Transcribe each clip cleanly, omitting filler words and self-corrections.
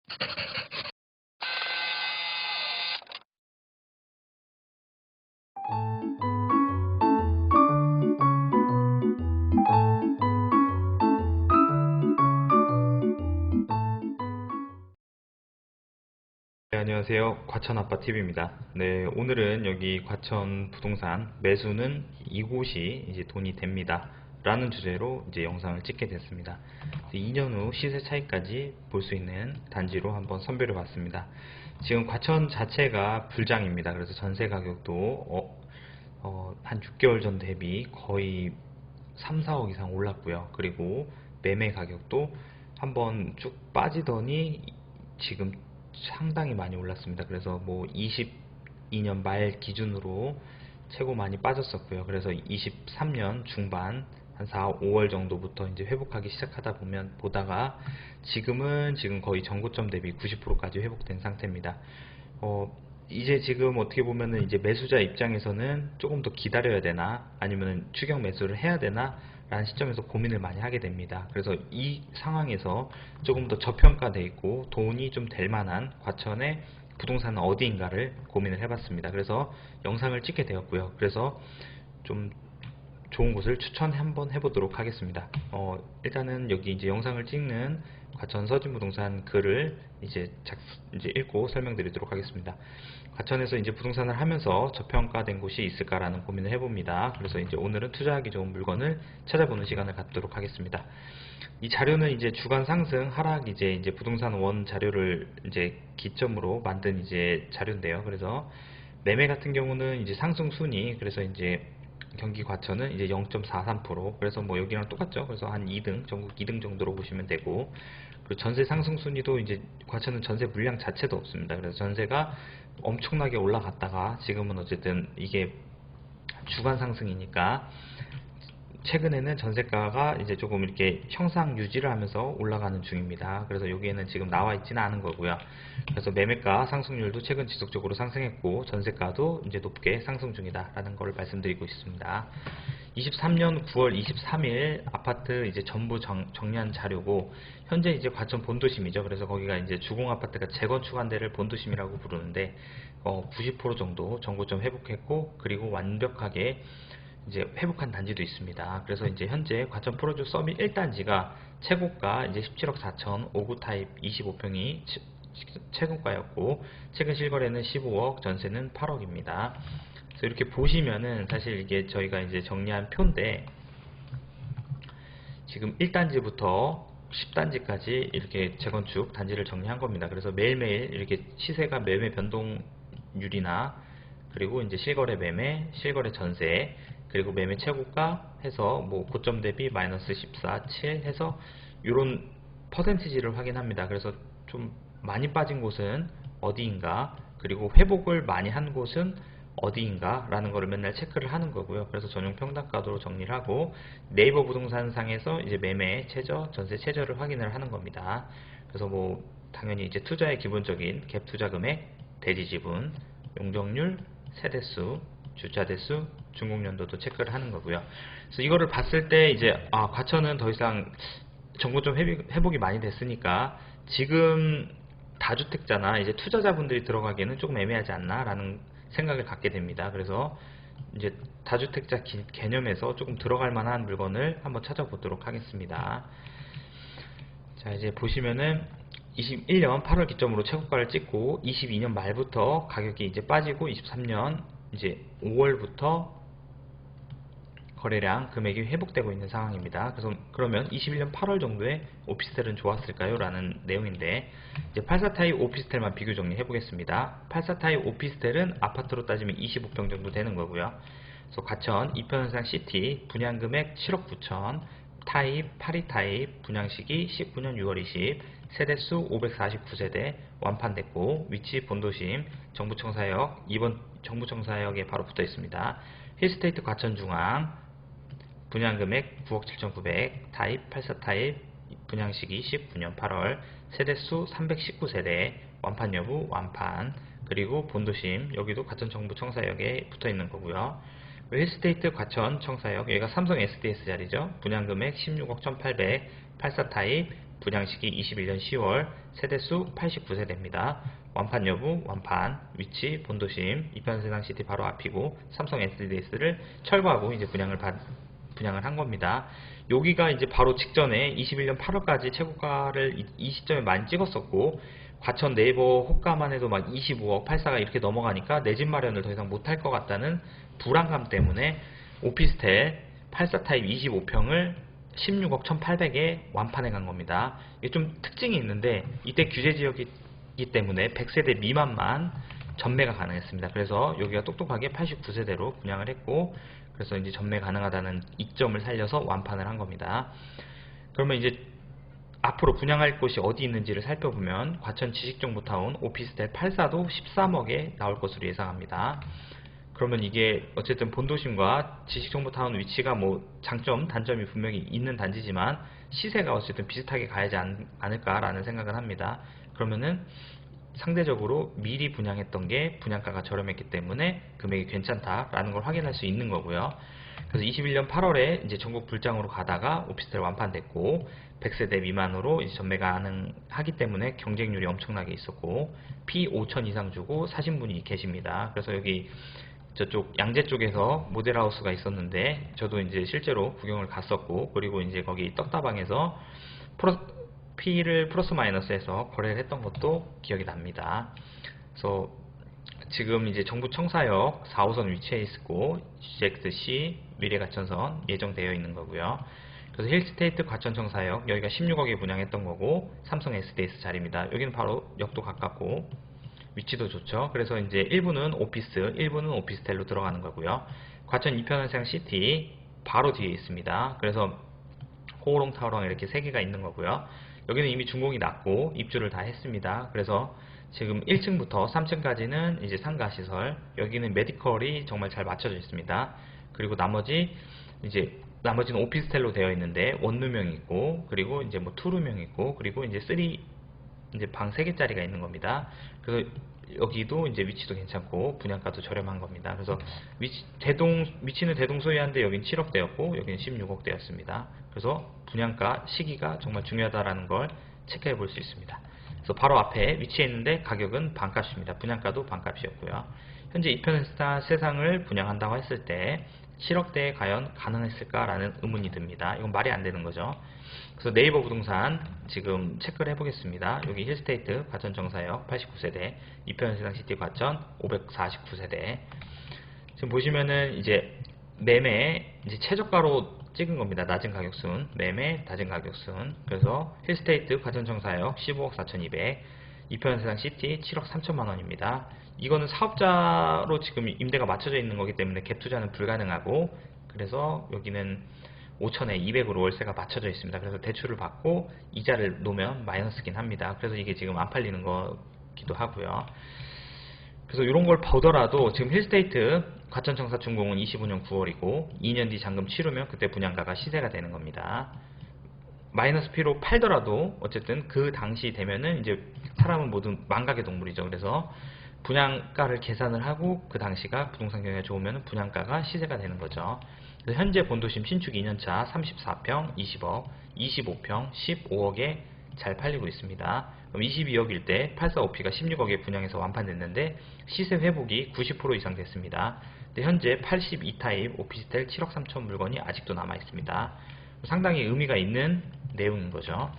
네, 안녕하세요. 과천아빠TV입니다. 네, 오늘은 여기 과천 부동산 매수는 이곳이 이제 돈이 됩니다. 라는 주제로 이제 영상을 찍게 됐습니다. 2년 후 시세 차이까지 볼 수 있는 단지로 한번 선별해 봤습니다. 지금 과천 자체가 불장입니다. 그래서 전세 가격도 한 6개월 전 대비 거의 3, 4억 이상 올랐고요. 그리고 매매 가격도 한번 쭉 빠지더니 지금 상당히 많이 올랐습니다. 그래서 뭐 22년 말 기준으로 최고 많이 빠졌었고요. 그래서 23년 중반 한 4, 5월 정도부터 이제 회복하기 시작하다 보면 보다가 지금 거의 전고점 대비 90%까지 회복된 상태입니다. 이제 지금 어떻게 보면은 이제 매수자 입장에서는 조금 더 기다려야 되나 아니면 추격 매수를 해야 되나 라는 시점에서 고민을 많이 하게 됩니다. 그래서 이 상황에서 조금 더 저평가돼 있고 돈이 좀 될 만한 과천의 부동산은 어디인가를 고민을 해봤습니다. 그래서 영상을 찍게 되었고요. 그래서 좀 좋은 곳을 추천 한번 해보도록 하겠습니다. 일단은 여기 이제 영상을 찍는 과천 서진부동산 글을 이제 읽고 설명드리도록 하겠습니다. 과천에서 이제 부동산을 하면서 저평가된 곳이 있을까라는 고민을 해봅니다. 그래서 이제 오늘은 투자하기 좋은 물건을 찾아보는 시간을 갖도록 하겠습니다. 이 자료는 이제 주간 상승, 하락 이제 부동산 원 자료를 이제 기점으로 만든 이제 자료인데요. 그래서 매매 같은 경우는 이제 상승 순위, 그래서 이제 경기 과천은 이제 0.43%, 그래서 뭐 여기랑 똑같죠. 그래서 한 2등, 전국 2등 정도로 보시면 되고, 그리고 전세 상승 순위도 이제 과천은 전세 물량 자체도 없습니다. 그래서 전세가 엄청나게 올라갔다가 지금은 어쨌든 이게 주간 상승이니까 최근에는 전세가가 이제 조금 이렇게 형상 유지를 하면서 올라가는 중입니다. 그래서 여기에는 지금 나와 있지는 않은 거고요. 그래서 매매가 상승률도 최근 지속적으로 상승했고 전세가도 이제 높게 상승 중이다라는 걸 말씀드리고 있습니다. 23년 9월 23일 아파트 이제 전부 정리한 자료고, 현재 이제 과천 본도심이죠. 그래서 거기가 이제 주공 아파트가 재건축한 데를 본도심이라고 부르는데 90% 정도 정고점 회복했고, 그리고 완벽하게 이제 회복한 단지도 있습니다. 그래서 이제 현재 과천 프로듀 서밋 1단지가 최고가 이제 17억 4천 5구 타입 25평이 최고가였고, 최근 실거래는 15억, 전세는 8억입니다. 그래서 이렇게 보시면은 사실 이게 저희가 이제 정리한 표인데, 지금 1단지부터 10단지까지 이렇게 재건축 단지를 정리한 겁니다. 그래서 매일매일 이렇게 시세가 매매 변동률이나, 그리고 이제 실거래 매매, 실거래 전세, 그리고 매매 최고가 해서 뭐 고점 대비 마이너스 14, 7 해서 이런 퍼센티지를 확인합니다. 그래서 좀 많이 빠진 곳은 어디인가, 그리고 회복을 많이 한 곳은 어디인가 라는 거를 맨날 체크를 하는 거고요. 그래서 전용 평당가도로 정리를 하고, 네이버 부동산 상에서 이제 매매 최저, 전세 최저를 확인을 하는 겁니다. 그래서 뭐 당연히 이제 투자의 기본적인 갭 투자 금액, 대지 지분, 용적률, 세대수, 주차 대수, 준공 연도도 체크를 하는 거고요. 그래서 이거를 봤을 때 이제 과천은 더 이상 정보점 회복이 많이 됐으니까 지금 다주택자나 이제 투자자분들이 들어가기에는 조금 애매하지 않나 라는 생각을 갖게 됩니다. 그래서 이제 다주택자 개념에서 조금 들어갈 만한 물건을 한번 찾아보도록 하겠습니다. 자, 이제 보시면은 21년 8월 기점으로 최고가를 찍고 22년 말부터 가격이 이제 빠지고 23년 이제 5월부터 거래량 금액이 회복되고 있는 상황입니다. 그래서 그러면 21년 8월 정도에 오피스텔은 좋았을까요? 라는 내용인데, 이제 84 타입 오피스텔만 비교 정리해 보겠습니다. 84 타입 오피스텔은 아파트로 따지면 25평 정도 되는 거고요. 그래서 과천 이편현상 시티 분양금액 7억 9천, 타입 82 타입, 분양시기 19년 6월 20, 세대수 549세대, 완판됐고 위치 본도심 정부청사역, 2번 정부청사역에 바로 붙어 있습니다. 힐스테이트 과천중앙, 분양금액 9억 7,900, 타입 84 타입, 분양시기 19년 8월, 세대수 319세대, 완판 여부 완판, 그리고 본도심 여기도 과천 정부청사역에 붙어있는 거고요. 힐스테이트 과천 청사역, 여기가 삼성 SDS 자리죠. 분양금액 16억 1,800, 84 타입, 분양시기 21년 10월, 세대수 89세대입니다. 완판 여부, 완판, 위치, 본도심, 이편세상시티 바로 앞이고 삼성 SDS를 철거하고 이제 분양을 한 겁니다. 여기가 이제 바로 직전에 21년 8월까지 최고가를 이 시점에 많이 찍었었고, 과천 네이버 호가만 해도 막 25억 84가 이렇게 넘어가니까 내 집 마련을 더 이상 못할 것 같다는 불안감 때문에 오피스텔 84 타입 25평을 16억 1800에 완판해 간 겁니다. 이게 좀 특징이 있는데, 이때 규제 지역이기 때문에 100세대 미만만 전매가 가능했습니다. 그래서 여기가 똑똑하게 89세대로 분양을 했고, 그래서 이제 전매 가능하다는 이점을 살려서 완판을 한 겁니다. 그러면 이제 앞으로 분양할 곳이 어디 있는지를 살펴보면, 과천 지식정보타운 오피스텔 84도 13억에 나올 것으로 예상합니다. 그러면 이게 어쨌든 본도심과 지식정보타운 위치가 뭐 장점, 단점이 분명히 있는 단지지만 시세가 어쨌든 비슷하게 가야지 않을까라는 생각을 합니다. 그러면은 상대적으로 미리 분양했던 게 분양가가 저렴했기 때문에 금액이 괜찮다라는 걸 확인할 수 있는 거고요. 그래서 21년 8월에 이제 전국 불장으로 가다가 오피스텔 완판됐고, 100세대 미만으로 이제 전매 가능하기 때문에 경쟁률이 엄청나게 있었고, 피 5천 이상 주고 사신 분이 계십니다. 그래서 여기 저쪽 양재 쪽에서 모델하우스가 있었는데, 저도 이제 실제로 구경을 갔었고, 그리고 이제 거기 떡다방에서 P를 플러스 마이너스해서 거래를 했던 것도 기억이 납니다. 그래서 지금 이제 정부 청사역 4호선 위치해 있고, GXC 미래가천선 예정되어 있는 거고요. 그래서 힐스테이트 과천청사역, 여기가 16억에 분양했던 거고, 삼성 SDS 자리입니다. 여기는 바로 역도 가깝고 위치도 좋죠. 그래서 이제 일부는 오피스, 일부는 오피스텔로 들어가는 거고요. 과천 이편한상 시티 바로 뒤에 있습니다. 그래서 호호롱 타워랑 이렇게 세 개가 있는 거고요. 여기는 이미 준공이 났고 입주를 다 했습니다. 그래서 지금 1층부터 3층까지는 이제 상가 시설, 여기는 메디컬이 정말 잘 맞춰져 있습니다. 그리고 나머지는 오피스텔로 되어 있는데 원룸형 있고, 그리고 이제 뭐 투룸형 있고, 그리고 이제 이제 방 3개짜리가 있는 겁니다. 그래서 여기도 이제 위치도 괜찮고 분양가도 저렴한 겁니다. 그래서 위치는 대동소이한데 여긴 7억대였고 여기는 16억대였습니다. 그래서 분양가 시기가 정말 중요하다라는 걸 체크해 볼 수 있습니다. 그래서 바로 앞에 위치해 있는데 가격은 반값입니다. 분양가도 반값이었고요. 현재 이편 세상을 분양한다고 했을 때 7억대에 과연 가능했을까라는 의문이 듭니다. 이건 말이 안 되는 거죠. 그래서 네이버 부동산 지금 체크를 해보겠습니다. 여기 힐스테이트 과천정사역 89세대, 이편세상 시티 과천 549세대. 지금 보시면은 이제 매매 이제 최저가로 찍은 겁니다. 낮은 가격순, 매매 낮은 가격순. 그래서 힐스테이트 과천정사역 15억 4200, 이편세상 시티 7억 3천만 원입니다. 이거는 사업자로 지금 임대가 맞춰져 있는 거기 때문에 갭 투자는 불가능하고, 그래서 여기는 5천에 200으로 월세가 맞춰져 있습니다. 그래서 대출을 받고 이자를 놓으면 마이너스긴 합니다. 그래서 이게 지금 안 팔리는 거기도 하고요. 그래서 이런 걸 보더라도 지금 힐스테이트 과천청사 준공은 25년 9월이고 2년 뒤 잔금 치르면 그때 분양가가 시세가 되는 겁니다. 마이너스 P로 팔더라도 어쨌든 그 당시 되면은 이제 사람은 모두 망각의 동물이죠. 그래서 분양가를 계산을 하고 그 당시가 부동산 경기가 좋으면 분양가가 시세가 되는 거죠. 그래서 현재 본도심 신축 2년차 34평 20억, 25평 15억에 잘 팔리고 있습니다. 그럼 22억일 때 845P가 16억에 분양해서 완판됐는데 시세 회복이 90% 이상 됐습니다. 근데 현재 82타입 오피스텔 7억 3천 물건이 아직도 남아 있습니다. 상당히 의미가 있는 내용인 거죠.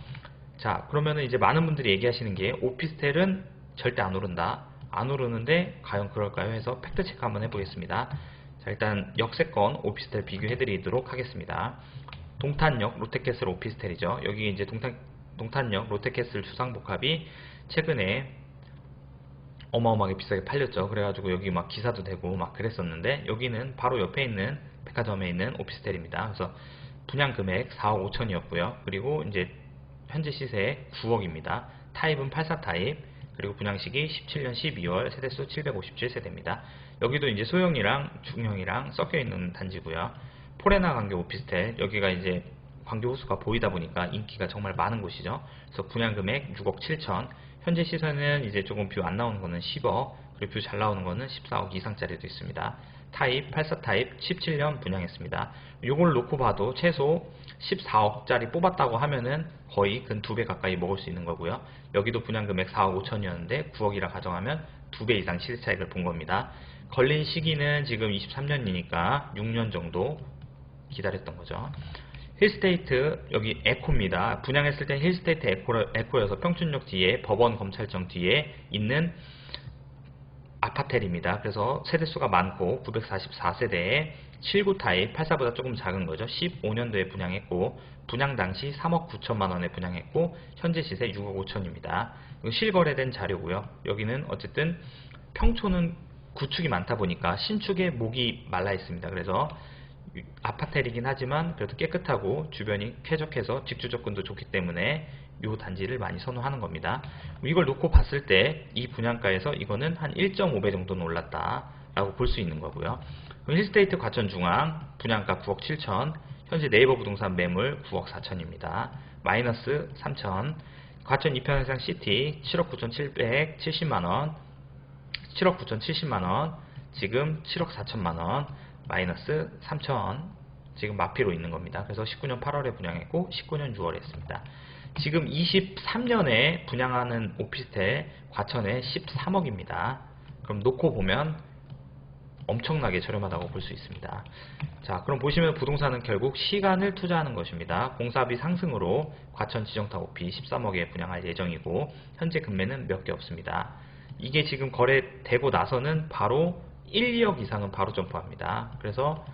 자, 그러면은 이제 많은 분들이 얘기하시는 게 오피스텔은 절대 안 오른다. 안 오르는데 과연 그럴까요? 해서 팩트 체크 한번 해보겠습니다. 자, 일단 역세권 오피스텔 비교해 드리도록 하겠습니다. 동탄역 롯데캐슬 오피스텔이죠. 여기 이제 동탄역 롯데캐슬 주상복합이 최근에 어마어마하게 비싸게 팔렸죠. 그래가지고 여기 막 기사도 되고 막 그랬었는데, 여기는 바로 옆에 있는 백화점에 있는 오피스텔입니다. 그래서 분양 금액 4억 5천이었고요. 그리고 이제 현재 시세 9억입니다. 타입은 84 타입, 그리고 분양시기 17년 12월, 세대수 757세대입니다. 여기도 이제 소형이랑 중형이랑 섞여 있는 단지고요. 포레나 광교 오피스텔, 여기가 이제 광교 호수가 보이다 보니까 인기가 정말 많은 곳이죠. 그래서 분양 금액 6억 7천, 현재 시세는 이제 조금 뷰 안 나오는 거는 10억, 그리고 뷰 잘 나오는 거는 14억 이상짜리도 있습니다. 타입, 84 타입 17년 분양했습니다. 요걸 놓고 봐도 최소 14억짜리 뽑았다고 하면은 거의 근 2배 가까이 먹을 수 있는 거고요. 여기도 분양 금액 4억 5천이었는데 9억이라 가정하면 2배 이상 시세 차익을 본 겁니다. 걸린 시기는 지금 23년이니까 6년 정도 기다렸던 거죠. 힐스테이트 여기 에코입니다. 분양했을 때 힐스테이트 에코여서 평촌역 뒤에 법원 검찰청 뒤에 있는 아파텔입니다. 그래서 세대수가 많고 944세대에 79 타입 84보다 조금 작은 거죠. 15년도에 분양했고 분양 당시 3억 9천만 원에 분양했고 현재 시세 6억 5천입니다. 이거 실거래된 자료고요. 여기는 어쨌든 평촌은 구축이 많다 보니까 신축에 목이 말라 있습니다. 그래서 아파텔이긴 하지만 그래도 깨끗하고 주변이 쾌적해서 직주 접근도 좋기 때문에 이 단지를 많이 선호하는 겁니다. 이걸 놓고 봤을 때 이 분양가에서 이거는 한 1.5배 정도는 올랐다 라고 볼 수 있는 거고요. 그럼 힐스테이트 과천중앙 분양가 9억 7천, 현재 네이버 부동산 매물 9억 4천입니다. 마이너스 3천. 과천 이편해상 시티 7억 9,770만원, 7억 9,070만원, 지금 7억 4천만원, 마이너스 3천. 지금 마피로 있는 겁니다. 그래서 19년 8월에 분양했고 19년 6월에 했습니다. 지금 23년에 분양하는 오피스텔 과천에 13억입니다. 그럼 놓고 보면 엄청나게 저렴하다고 볼 수 있습니다. 자, 그럼 보시면 부동산은 결국 시간을 투자하는 것입니다. 공사비 상승으로 과천 지정타 오피 13억에 분양할 예정이고 현재 금매는 몇 개 없습니다. 이게 지금 거래되고 나서는 바로 1, 2억 이상은 바로 점프합니다. 그래서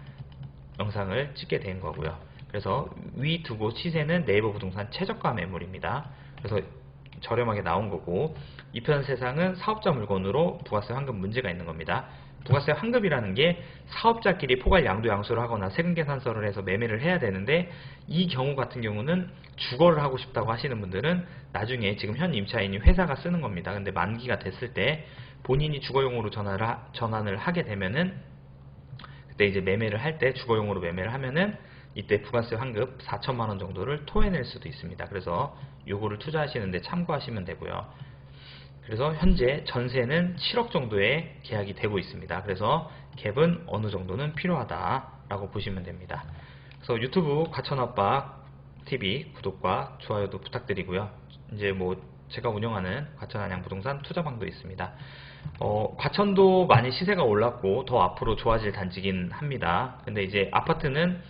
영상을 찍게 된 거고요. 그래서 위 두 곳 시세는 네이버 부동산 최저가 매물입니다. 그래서 저렴하게 나온 거고 이편 세상은 사업자 물건으로 부가세 환급 문제가 있는 겁니다. 부가세 환급이라는 게 사업자끼리 포괄 양도 양수를 하거나 세금 계산서를 해서 매매를 해야 되는데 이 경우 같은 경우는 주거를 하고 싶다고 하시는 분들은 나중에 지금 현 임차인이 회사가 쓰는 겁니다. 근데 만기가 됐을 때 본인이 주거용으로 전환을 하게 되면은 그때 이제 매매를 할 때 주거용으로 매매를 하면은 이때 부가세 환급 4천만 원 정도를 토해낼 수도 있습니다. 그래서 요거를 투자하시는데 참고하시면 되고요. 그래서 현재 전세는 7억 정도의 계약이 되고 있습니다. 그래서 갭은 어느 정도는 필요하다라고 보시면 됩니다. 그래서 유튜브 과천아빠 TV 구독과 좋아요도 부탁드리고요. 이제 뭐 제가 운영하는 과천안양 부동산 투자방도 있습니다. 과천도 많이 시세가 올랐고 더 앞으로 좋아질 단지긴 합니다. 근데 이제 아파트는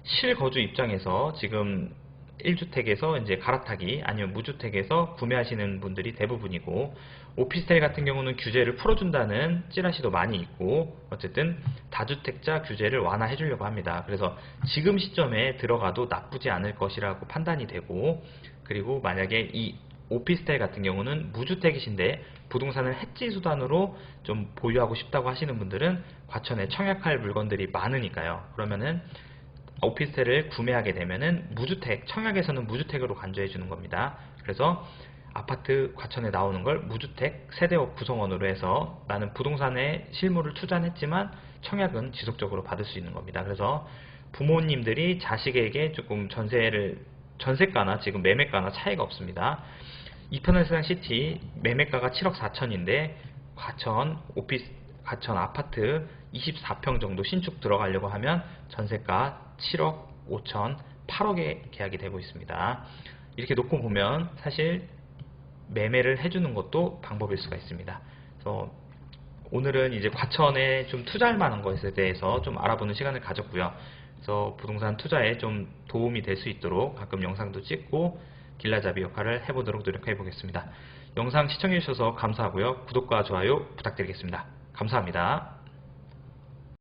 실거주 입장에서 지금 1주택에서 이제 갈아타기 아니면 무주택에서 구매하시는 분들이 대부분이고 오피스텔 같은 경우는 규제를 풀어준다는 찌라시도 많이 있고 어쨌든 다주택자 규제를 완화해 주려고 합니다. 그래서 지금 시점에 들어가도 나쁘지 않을 것이라고 판단이 되고 그리고 만약에 이 오피스텔 같은 경우는 무주택이신데 부동산을 해지 수단으로 좀 보유하고 싶다고 하시는 분들은 과천에 청약할 물건들이 많으니까요. 그러면은 오피스텔을 구매하게 되면은 무주택, 청약에서는 무주택으로 간주해 주는 겁니다. 그래서 아파트 과천에 나오는 걸 무주택 세대업 구성원으로 해서 나는 부동산에 실물을 투자했지만 청약은 지속적으로 받을 수 있는 겁니다. 그래서 부모님들이 자식에게 조금 전세가나 지금 매매가나 차이가 없습니다. 이편해상 시티 매매가가 7억 4천인데 과천 아파트 24평 정도 신축 들어가려고 하면 전세가 7억 5천 8억에 계약이 되고 있습니다. 이렇게 놓고 보면 사실 매매를 해주는 것도 방법일 수가 있습니다. 그래서 오늘은 이제 과천에 좀 투자할 만한 것에 대해서 좀 알아보는 시간을 가졌고요. 그래서 부동산 투자에 좀 도움이 될 수 있도록 가끔 영상도 찍고 길라잡이 역할을 해보도록 노력해 보겠습니다. 영상 시청해 주셔서 감사하고요. 구독과 좋아요 부탁드리겠습니다. 감사합니다.